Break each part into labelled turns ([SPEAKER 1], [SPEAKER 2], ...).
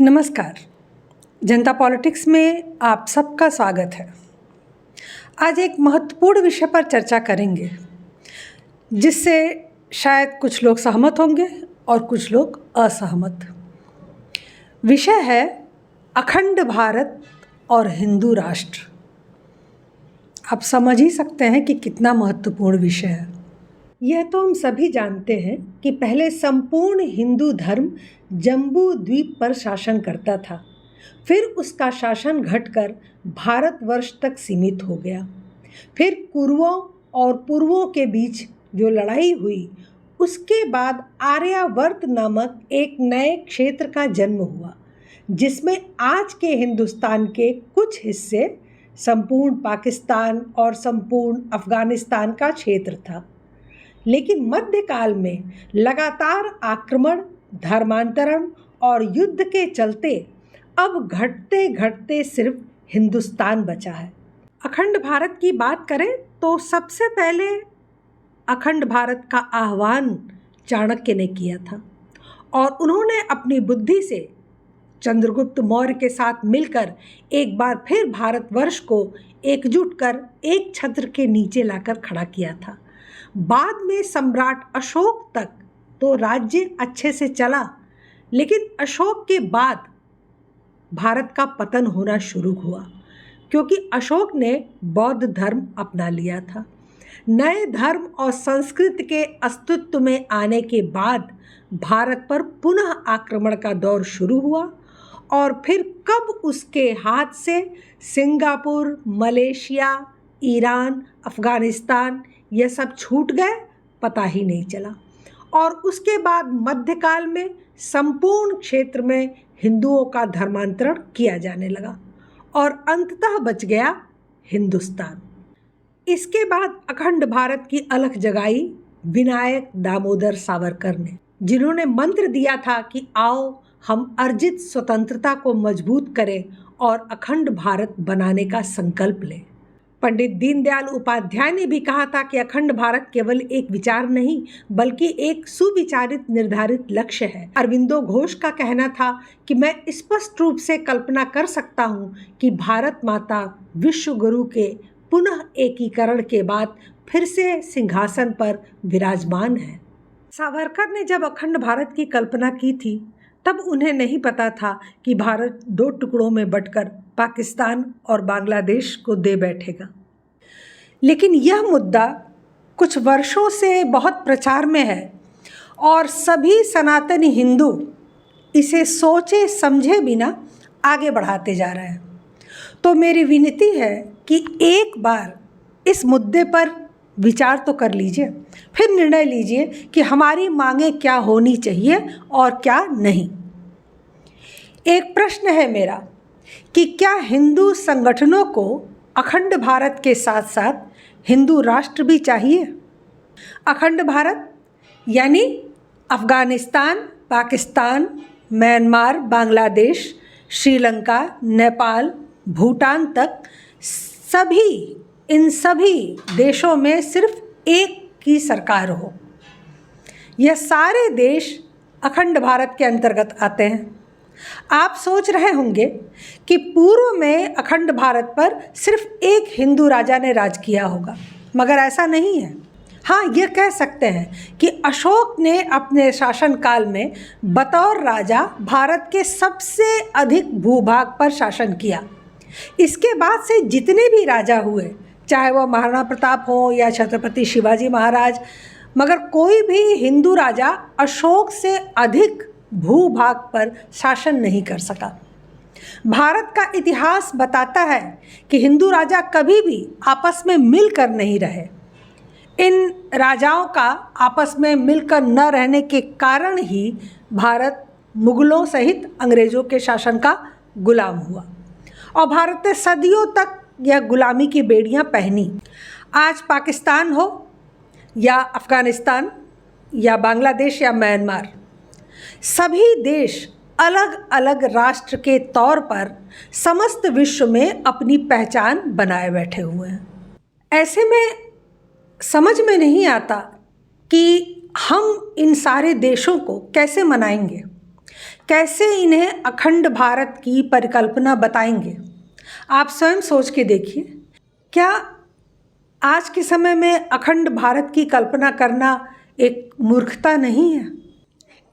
[SPEAKER 1] नमस्कार। जनता पॉलिटिक्स में आप सबका स्वागत है। आज एक महत्वपूर्ण विषय पर चर्चा करेंगे जिससे शायद कुछ लोग सहमत होंगे और कुछ लोग असहमत। विषय है अखंड भारत और हिंदू राष्ट्र। आप समझ ही सकते हैं कि कितना महत्वपूर्ण विषय है। यह तो हम सभी जानते हैं कि पहले संपूर्ण हिंदू धर्म जम्बू द्वीप पर शासन करता था, फिर उसका शासन घटकर भारतवर्ष तक सीमित हो गया। फिर कुरुओं और पुरवों के बीच जो लड़ाई हुई, उसके बाद आर्यावर्त नामक एक नए क्षेत्र का जन्म हुआ, जिसमें आज के हिंदुस्तान के कुछ हिस्से, संपूर्ण पाकिस्तान और संपूर्ण अफगानिस्तान का क्षेत्र था। लेकिन मध्यकाल में लगातार आक्रमण, धर्मांतरण और युद्ध के चलते अब घटते घटते सिर्फ हिंदुस्तान बचा है। अखंड भारत की बात करें तो सबसे पहले अखंड भारत का आह्वान चाणक्य ने किया था और उन्होंने अपनी बुद्धि से चंद्रगुप्त मौर्य के साथ मिलकर एक बार फिर भारतवर्ष को एकजुट कर एक छत्र के नीचे लाकर खड़ा किया था। बाद में सम्राट अशोक तक तो राज्य अच्छे से चला, लेकिन अशोक के बाद भारत का पतन होना शुरू हुआ क्योंकि अशोक ने बौद्ध धर्म अपना लिया था। नए धर्म और संस्कृति के अस्तित्व में आने के बाद भारत पर पुनः आक्रमण का दौर शुरू हुआ और फिर कब उसके हाथ से सिंगापुर, मलेशिया, ईरान, अफगानिस्तान ये सब छूट गए, पता ही नहीं चला। और उसके बाद मध्यकाल में संपूर्ण क्षेत्र में हिंदुओं का धर्मांतरण किया जाने लगा और अंततः बच गया हिंदुस्तान। इसके बाद अखंड भारत की अलख जगाई विनायक दामोदर सावरकर ने, जिन्होंने मंत्र दिया था कि आओ हम अर्जित स्वतंत्रता को मजबूत करें और अखंड भारत बनाने का संकल्प लें। पंडित दीनदयाल उपाध्याय ने भी कहा था कि अखंड भारत केवल एक विचार नहीं बल्कि एक सुविचारित निर्धारित लक्ष्य है। अरविंदो घोष का कहना था कि मैं स्पष्ट रूप से कल्पना कर सकता हूँ कि भारत माता विश्व गुरु के पुनः एकीकरण के बाद फिर से सिंहासन पर विराजमान है। सावरकर ने जब अखंड भारत की कल्पना की थी तब उन्हें नहीं पता था कि भारत दो टुकड़ों में बंटकर पाकिस्तान और बांग्लादेश को दे बैठेगा। लेकिन यह मुद्दा कुछ वर्षों से बहुत प्रचार में है और सभी सनातनी हिंदू इसे सोचे समझे बिना आगे बढ़ाते जा रहे हैं। तो मेरी विनती है कि एक बार इस मुद्दे पर विचार तो कर लीजिए, फिर निर्णय लीजिए कि हमारी मांगें क्या होनी चाहिए और क्या नहीं। एक प्रश्न है मेरा कि क्या हिंदू संगठनों को अखंड भारत के साथ साथ हिंदू राष्ट्र भी चाहिए? अखंड भारत यानी अफगानिस्तान, पाकिस्तान, म्यांमार, बांग्लादेश, श्रीलंका, नेपाल, भूटान तक इन सभी देशों में सिर्फ एक ही सरकार हो। यह सारे देश अखंड भारत के अंतर्गत आते हैं। आप सोच रहे होंगे कि पूर्व में अखंड भारत पर सिर्फ एक हिंदू राजा ने राज किया होगा, मगर ऐसा नहीं है। हाँ, यह कह सकते हैं कि अशोक ने अपने शासनकाल में बतौर राजा भारत के सबसे अधिक भूभाग पर शासन किया। इसके बाद से जितने भी राजा हुए, चाहे वह महाराणा प्रताप हो या छत्रपति शिवाजी महाराज, मगर कोई भी हिंदू राजा अशोक से अधिक भूभाग पर शासन नहीं कर सका। भारत का इतिहास बताता है कि हिंदू राजा कभी भी आपस में मिलकर नहीं रहे। इन राजाओं का आपस में मिलकर न रहने के कारण ही भारत मुगलों सहित अंग्रेज़ों के शासन का गुलाम हुआ और भारत ने सदियों तक यह गुलामी की बेड़ियां पहनी। आज पाकिस्तान हो या अफगानिस्तान या बांग्लादेश या म्यांमार, सभी देश अलग अलग राष्ट्र के तौर पर समस्त विश्व में अपनी पहचान बनाए बैठे हुए हैं। ऐसे में समझ में नहीं आता कि हम इन सारे देशों को कैसे मनाएंगे, कैसे इन्हें अखंड भारत की परिकल्पना बताएंगे? आप स्वयं सोच के देखिए, क्या आज के समय में अखंड भारत की कल्पना करना एक मूर्खता नहीं है?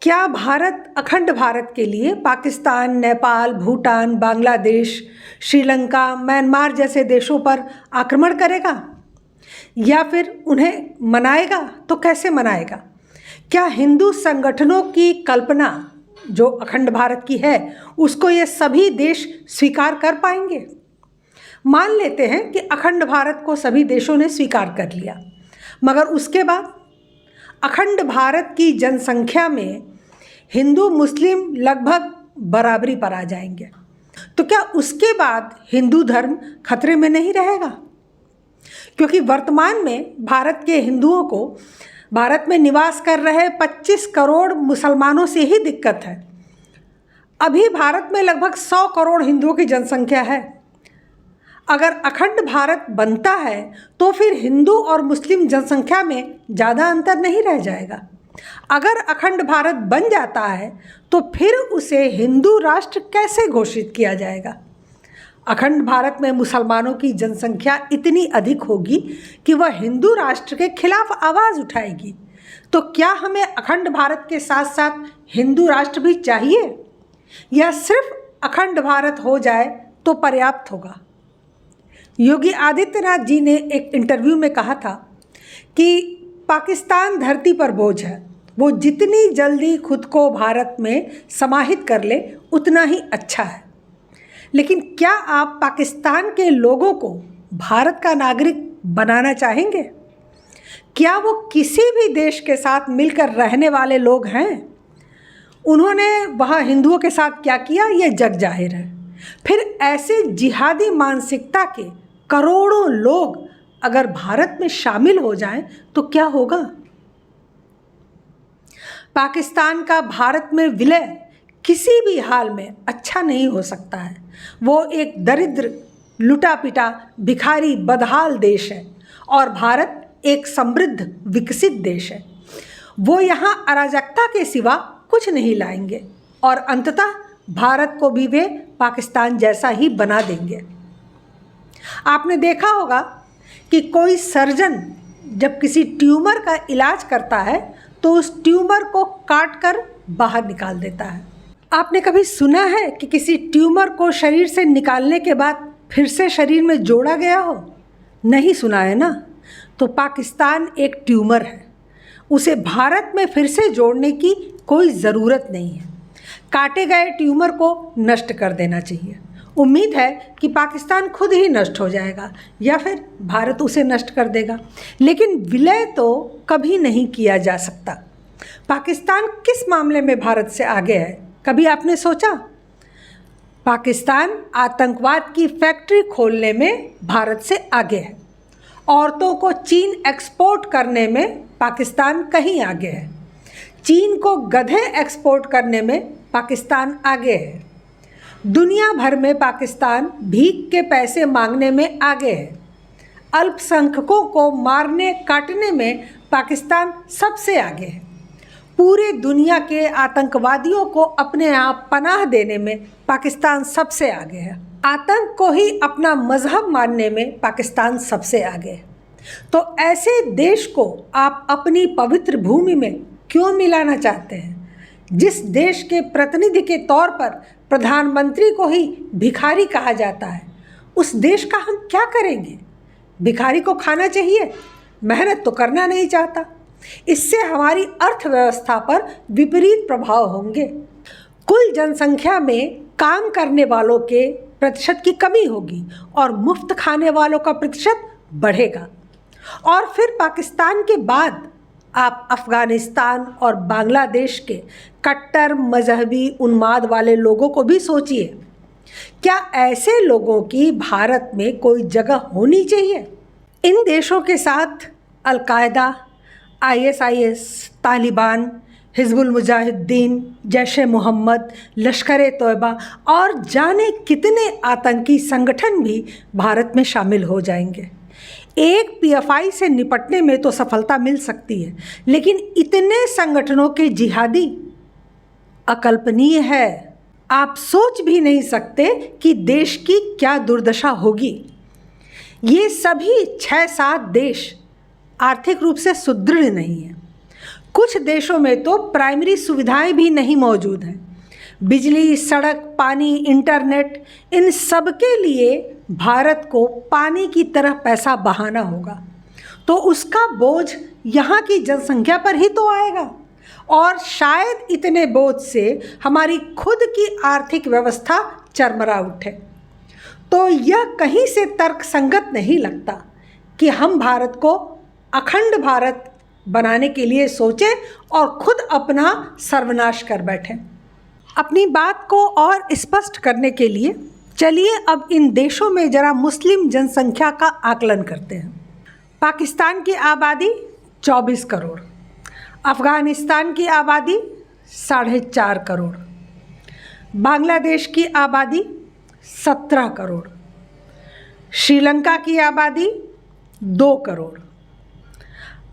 [SPEAKER 1] क्या भारत अखंड भारत के लिए पाकिस्तान, नेपाल, भूटान, बांग्लादेश, श्रीलंका, म्यांमार जैसे देशों पर आक्रमण करेगा या फिर उन्हें मनाएगा? तो कैसे मनाएगा? क्या हिंदू संगठनों की कल्पना जो अखंड भारत की है उसको ये सभी देश स्वीकार कर पाएंगे? मान लेते हैं कि अखंड भारत को सभी देशों ने स्वीकार कर लिया, मगर उसके बाद अखंड भारत की जनसंख्या में हिंदू मुस्लिम लगभग बराबरी पर आ जाएंगे, तो क्या उसके बाद हिंदू धर्म खतरे में नहीं रहेगा? क्योंकि वर्तमान में भारत के हिंदुओं को भारत में निवास कर रहे 25 करोड़ मुसलमानों से ही दिक्कत है। अभी भारत में लगभग 100 करोड़ हिंदुओं की जनसंख्या है। अगर अखंड भारत बनता है तो फिर हिंदू और मुस्लिम जनसंख्या में ज़्यादा अंतर नहीं रह जाएगा। अगर अखंड भारत बन जाता है तो फिर उसे हिंदू राष्ट्र कैसे घोषित किया जाएगा? अखंड भारत में मुसलमानों की जनसंख्या इतनी अधिक होगी कि वह हिंदू राष्ट्र के खिलाफ आवाज़ उठाएगी। तो क्या हमें अखंड भारत के साथ साथ हिंदू राष्ट्र भी चाहिए, या सिर्फ अखंड भारत हो जाए तो पर्याप्त होगा? योगी आदित्यनाथ जी ने एक इंटरव्यू में कहा था कि पाकिस्तान धरती पर बोझ है, वो जितनी जल्दी खुद को भारत में समाहित कर ले उतना ही अच्छा है। लेकिन क्या आप पाकिस्तान के लोगों को भारत का नागरिक बनाना चाहेंगे? क्या वो किसी भी देश के साथ मिलकर रहने वाले लोग हैं? उन्होंने वहाँ हिंदुओं के साथ क्या किया ये जग जाहिर है। फिर ऐसे जिहादी मानसिकता के करोड़ों लोग अगर भारत में शामिल हो जाएं तो क्या होगा? पाकिस्तान का भारत में विलय किसी भी हाल में अच्छा नहीं हो सकता है। वो एक दरिद्र, लुटा पिटा, भिखारी, बदहाल देश है और भारत एक समृद्ध, विकसित देश है। वो यहाँ अराजकता के सिवा कुछ नहीं लाएंगे और अंततः भारत को भी वे पाकिस्तान जैसा ही बना देंगे। आपने देखा होगा कि कोई सर्जन जब किसी ट्यूमर का इलाज करता है तो उस ट्यूमर को काट कर बाहर निकाल देता है। आपने कभी सुना है कि किसी ट्यूमर को शरीर से निकालने के बाद फिर से शरीर में जोड़ा गया हो? नहीं सुना है ना? तो पाकिस्तान एक ट्यूमर है, उसे भारत में फिर से जोड़ने की कोई ज़रूरत नहीं है। काटे गए ट्यूमर को नष्ट कर देना चाहिए। उम्मीद है कि पाकिस्तान खुद ही नष्ट हो जाएगा या फिर भारत उसे नष्ट कर देगा, लेकिन विलय तो कभी नहीं किया जा सकता। पाकिस्तान किस मामले में भारत से आगे है, कभी आपने सोचा? पाकिस्तान आतंकवाद की फैक्ट्री खोलने में भारत से आगे है। औरतों को चीन एक्सपोर्ट करने में पाकिस्तान कहीं आगे है। चीन को गधे एक्सपोर्ट करने में पाकिस्तान आगे है। दुनिया भर में पाकिस्तान भीख के पैसे मांगने में आगे है। अल्पसंख्यकों को मारने काटने में पाकिस्तान सबसे आगे है। पूरे दुनिया के आतंकवादियों को अपने यहाँ पनाह देने में पाकिस्तान सबसे आगे है। आतंक को ही अपना मजहब मानने में पाकिस्तान सबसे आगे है। तो ऐसे देश को आप अपनी पवित्र भूमि में क्यों मिलाना चाहते हैं, जिस देश के प्रतिनिधि के तौर पर प्रधानमंत्री को ही भिखारी कहा जाता है? उस देश का हम क्या करेंगे? भिखारी को खाना चाहिए, मेहनत तो करना नहीं चाहता। इससे हमारी अर्थव्यवस्था पर विपरीत प्रभाव होंगे। कुल जनसंख्या में काम करने वालों के प्रतिशत की कमी होगी और मुफ्त खाने वालों का प्रतिशत बढ़ेगा। और फिर पाकिस्तान के बाद आप अफ़गानिस्तान और बांग्लादेश के कट्टर मजहबी उन्माद वाले लोगों को भी सोचिए। क्या ऐसे लोगों की भारत में कोई जगह होनी चाहिए? इन देशों के साथ अलकायदा, ISIS, तालिबान, हिजबुल मुजाहिदीन, जैश मोहम्मद, लश्कर तोयबा और जाने कितने आतंकी संगठन भी भारत में शामिल हो जाएंगे। एक PFI से निपटने में तो सफलता मिल सकती है, लेकिन इतने संगठनों के जिहादी अकल्पनीय है। आप सोच भी नहीं सकते कि देश की क्या दुर्दशा होगी। ये सभी 6-7 देश आर्थिक रूप से सुदृढ़ नहीं हैं। कुछ देशों में तो प्राइमरी सुविधाएं भी नहीं मौजूद हैं। बिजली, सड़क, पानी, इंटरनेट, इन सब के लिए भारत को पानी की तरह पैसा बहाना होगा, तो उसका बोझ यहाँ की जनसंख्या पर ही तो आएगा। और शायद इतने बोझ से हमारी खुद की आर्थिक व्यवस्था चरमरा उठे। तो यह कहीं से तर्कसंगत नहीं लगता कि हम भारत को अखंड भारत बनाने के लिए सोचें और खुद अपना सर्वनाश कर बैठें। अपनी बात को और स्पष्ट करने के लिए चलिए अब इन देशों में जरा मुस्लिम जनसंख्या का आकलन करते हैं। पाकिस्तान की आबादी 24 करोड़, अफ़गानिस्तान की आबादी 4.5 करोड़, बांग्लादेश की आबादी 17 करोड़, श्रीलंका की आबादी 2 करोड़,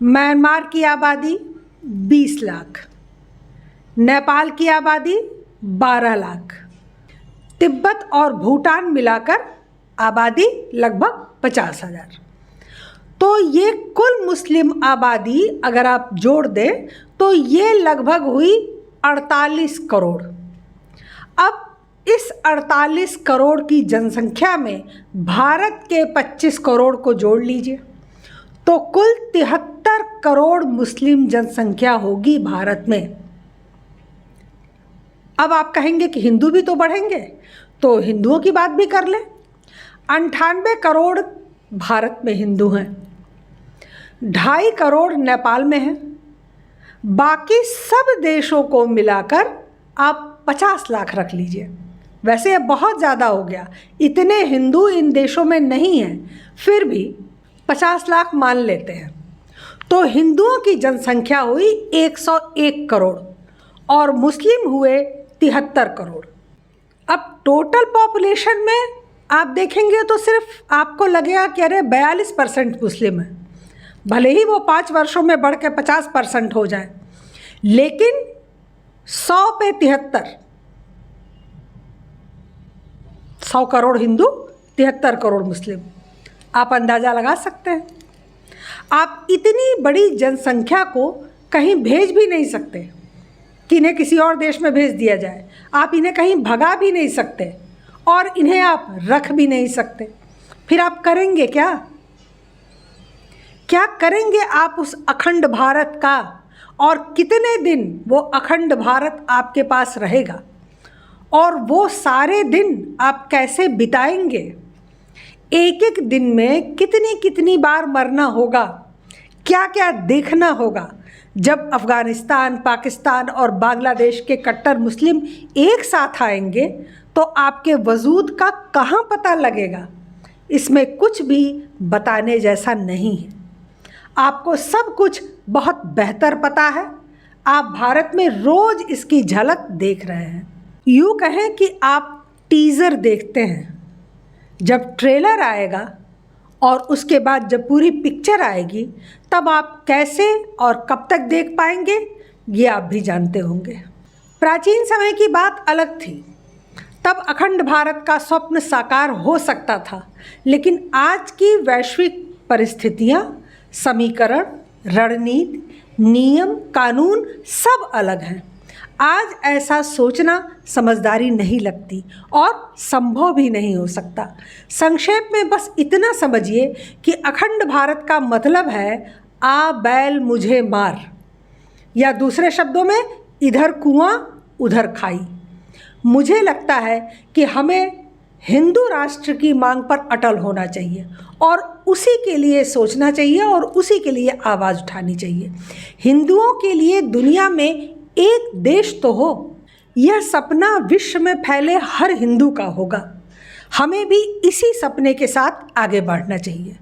[SPEAKER 1] म्यांमार की आबादी 20 लाख, नेपाल की आबादी 12 लाख, तिब्बत और भूटान मिलाकर आबादी लगभग 50,000। तो ये कुल मुस्लिम आबादी अगर आप जोड़ दें तो ये लगभग हुई 48 करोड़। अब इस 48 करोड़ की जनसंख्या में भारत के 25 करोड़ को जोड़ लीजिए तो कुल 73 करोड़ मुस्लिम जनसंख्या होगी भारत में। अब आप कहेंगे कि हिंदू भी तो बढ़ेंगे, तो हिंदुओं की बात भी कर लें। 98 करोड़ भारत में हिंदू हैं, 2.5 करोड़ नेपाल में हैं, बाकी सब देशों को मिलाकर आप 50 लाख रख लीजिए। वैसे ये बहुत ज़्यादा हो गया, इतने हिंदू इन देशों में नहीं हैं, फिर भी 50 लाख मान लेते हैं। तो हिंदुओं की जनसंख्या हुई 101 करोड़ और मुस्लिम हुए 73 करोड़। अब टोटल पॉपुलेशन में आप देखेंगे तो सिर्फ आपको लगेगा कि अरे 42% मुस्लिम है, भले ही वो 5 वर्षों में बढ़ के 50% हो जाए, लेकिन 100 पे 73, 100 करोड़ हिंदू, 73 करोड़ मुस्लिम, आप अंदाज़ा लगा सकते हैं। आप इतनी बड़ी जनसंख्या को कहीं भेज भी नहीं सकते कि इन्हें किसी और देश में भेज दिया जाए, आप इन्हें कहीं भगा भी नहीं सकते और इन्हें आप रख भी नहीं सकते। फिर आप करेंगे क्या? क्या करेंगे आप उस अखंड भारत का, और कितने दिन वो अखंड भारत आपके पास रहेगा, और वो सारे दिन आप कैसे बिताएंगे? एक एक दिन में कितनी कितनी बार मरना होगा, क्या क्या देखना होगा? जब अफ़गानिस्तान, पाकिस्तान और बांग्लादेश के कट्टर मुस्लिम एक साथ आएंगे तो आपके वजूद का कहाँ पता लगेगा? इसमें कुछ भी बताने जैसा नहीं है। आपको सब कुछ बहुत बेहतर पता है, आप भारत में रोज़ इसकी झलक देख रहे हैं। यूँ कहें कि आप टीज़र देखते हैं, जब ट्रेलर आएगा और उसके बाद जब पूरी पिक्चर आएगी तब आप कैसे और कब तक देख पाएंगे ये आप भी जानते होंगे। प्राचीन समय की बात अलग थी, तब अखंड भारत का स्वप्न साकार हो सकता था, लेकिन आज की वैश्विक परिस्थितियाँ, समीकरण, रणनीति, नियम, कानून सब अलग हैं। आज ऐसा सोचना समझदारी नहीं लगती और संभव भी नहीं हो सकता। संक्षेप में बस इतना समझिए कि अखंड भारत का मतलब है आ बैल मुझे मार, या दूसरे शब्दों में इधर कुआं उधर खाई। मुझे लगता है कि हमें हिंदू राष्ट्र की मांग पर अटल होना चाहिए और उसी के लिए सोचना चाहिए और उसी के लिए आवाज़ उठानी चाहिए। हिंदुओं के लिए दुनिया में एक देश तो हो, यह सपना विश्व में फैले हर हिंदू का होगा। हमें भी इसी सपने के साथ आगे बढ़ना चाहिए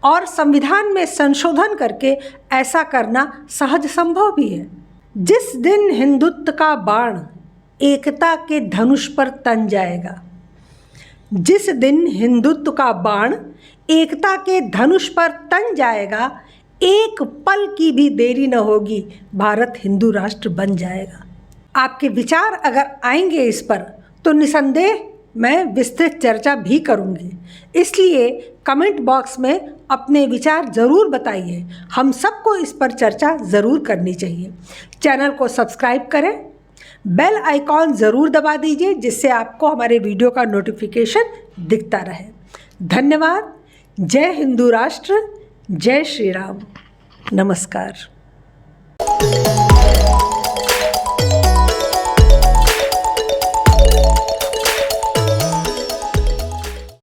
[SPEAKER 1] और संविधान में संशोधन करके ऐसा करना सहज संभव भी है। जिस दिन हिंदुत्व का बाण एकता के धनुष पर तन जाएगा, जिस दिन हिंदुत्व का बाण एकता के धनुष पर तन जाएगा, एक पल की भी देरी न होगी, भारत हिंदू राष्ट्र बन जाएगा। आपके विचार अगर आएंगे इस पर तो निसंदेह मैं विस्तृत चर्चा भी करूंगी। इसलिए कमेंट बॉक्स में अपने विचार ज़रूर बताइए। हम सबको इस पर चर्चा ज़रूर करनी चाहिए। चैनल को सब्सक्राइब करें, बेल आइकॉन ज़रूर दबा दीजिए जिससे आपको हमारे वीडियो का नोटिफिकेशन दिखता रहे। धन्यवाद। जय हिंदू राष्ट्र, जय श्री राम। नमस्कार।